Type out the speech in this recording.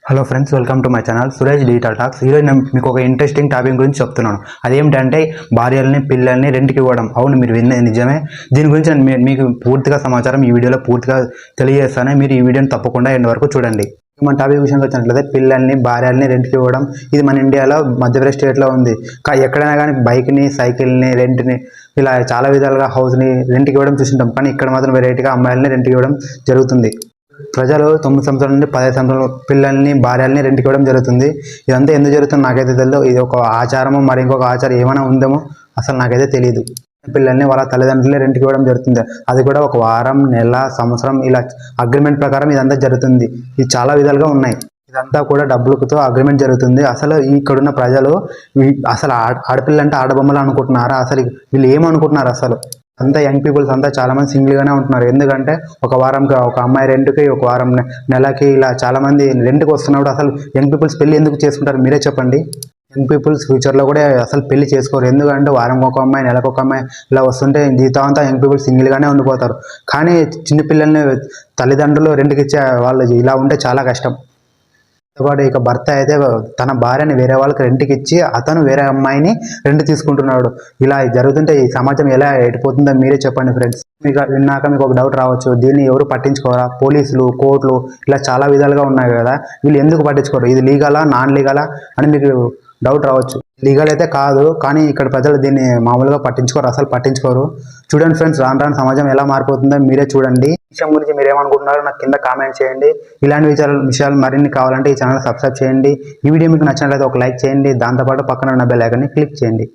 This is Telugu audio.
Hello friends, welcome to my channel Suresh digital talks. ఈరోజు నేను మీకు ఒక ఇంట్రెస్టింగ్ టాపిక్ గురించి చెప్తున్నాను. అదేమిటంటే భార్యల్ని పిల్లల్ని రెంట్కి ఇవ్వడం. అవును, మీరు విన్నది నిజమే. దీని గురించి నేను మీకు పూర్తిగా సమాచారం ఈ వీడియోలో పూర్తిగా తెలియజేస్తాను. మీరు ఈ వీడియోని తప్పకుండా ఎండ్ వరకు చూడండి. మన టాపిక్ విషయానికి వచ్చినట్లయితే పిల్లల్ని భార్యల్ని రెంట్కి ఇవ్వడం. ఇది మన ఇండియాలో మధ్యప్రదేశ్ స్టేట్లో ఉంది. ఎక్కడైనా కానీ బైక్ని, సైకిల్ని రెంట్ని ఇలా చాలా విధాలుగా హౌస్ని రెంట్కి ఇవ్వడం చూస్తుంటాం. కానీ ఇక్కడ మాత్రం వెరైటీగా అమ్మాయిల్ని రెంట్కి ఇవ్వడం జరుగుతుంది. ప్రజలు 9 సంవత్సరాల నుండి 15 సంవత్సరాల పిల్లల్ని భార్యల్ని రెంట్కి ఇవ్వడం జరుగుతుంది. ఇదంతా ఎందుకు జరుగుతుంది నాకైతే తెలియదు. ఇది ఒక ఆచారము, మరి ఇంకొక ఆచారం ఏమైనా ఉందేమో అసలు నాకైతే తెలియదు. పిల్లల్ని వాళ్ళ తల్లిదండ్రులే రెంట్కి ఇవ్వడం జరుగుతుంది. అది కూడా ఒక వారం, నెల, సంవత్సరం ఇలా అగ్రిమెంట్ ప్రకారం ఇదంతా జరుగుతుంది. ఇది చాలా విధాలుగా ఉన్నాయి. ఇదంతా కూడా డబ్బులతో అగ్రిమెంట్ జరుగుతుంది. అసలు ఇక్కడున్న ప్రజలు అసలు ఆడపిల్ల అంటే ఆడబొమ్మలు అనుకుంటున్నారా? అసలు వీళ్ళు ఏమనుకుంటున్నారు? అసలు అంతా యంగ్ పీపుల్స్ అంతా చాలా మంది సింగిల్గానే ఉంటున్నారు. ఎందుకంటే ఒక వారంకి ఒక అమ్మాయి రెంట్కి, ఒక వారం నెలకి ఇలా చాలా మంది రెంట్కి వస్తున్నప్పుడు అసలు యంగ్ పీపుల్స్ పెళ్లి ఎందుకు చేసుకుంటారు? మీరే చెప్పండి. యంగ్ పీపుల్స్ ఫ్యూచర్లో కూడా అసలు పెళ్లి చేసుకోరు. ఎందుకంటే వారం ఒక అమ్మాయి, నెలకు ఒక అమ్మాయి ఇలా వస్తుంటే జీవితం అంతా యంగ్ పీపుల్స్ సింగిల్గానే ఉండిపోతారు. కానీ చిన్నపిల్లల్ని తల్లిదండ్రులు రెంట్కి ఇచ్చే వాళ్ళు ఇలా ఉంటే చాలా కష్టం. వాడు ఇక భర్త అయితే తన భార్యని వేరే వాళ్ళకి రెంట్కి ఇచ్చి అతను వేరే అమ్మాయిని రెంట్ తీసుకుంటున్నాడు. ఇలా జరుగుతుంటే ఈ సమాజం ఎలా ఎడిపోతుందో మీరే చెప్పండి ఫ్రెండ్స్. మీకు విన్నాక మీకు ఒక డౌట్ రావచ్చు, దీన్ని ఎవరు పట్టించుకోరా? పోలీసులు, కోర్టులు ఇలా చాలా విధాలుగా ఉన్నాయి కదా, వీళ్ళు ఎందుకు పట్టించుకోరు? ఇది లీగలా, నాన్ లీగలా అని మీకు డౌట్ రావచ్చు. లీగల్ అయితే కాదు, కానీ ఇక్కడ ప్రజలు దీన్ని మామూలుగా పట్టించుకోరు, అసలు పట్టించుకోరు. చూడండి ఫ్రెండ్స్, రాను రాను సమాజం ఎలా మారిపోతుందో మీరే చూడండి. ఈ విషయం గురించి మీరు ఏమనుకుంటున్నారో నాకు కింద కామెంట్ చేయండి. ఇలాంటి విషయాలు మరిన్ని కావాలంటే ఈ ఛానల్ సబ్స్క్రైబ్ చేయండి. ఈ వీడియో మీకు నచ్చినట్లయితే ఒక లైక్ చేయండి. దాంతోపాటు పక్కన ఉన్న బెల్ ఐకాన్ని క్లిక్ చేయండి.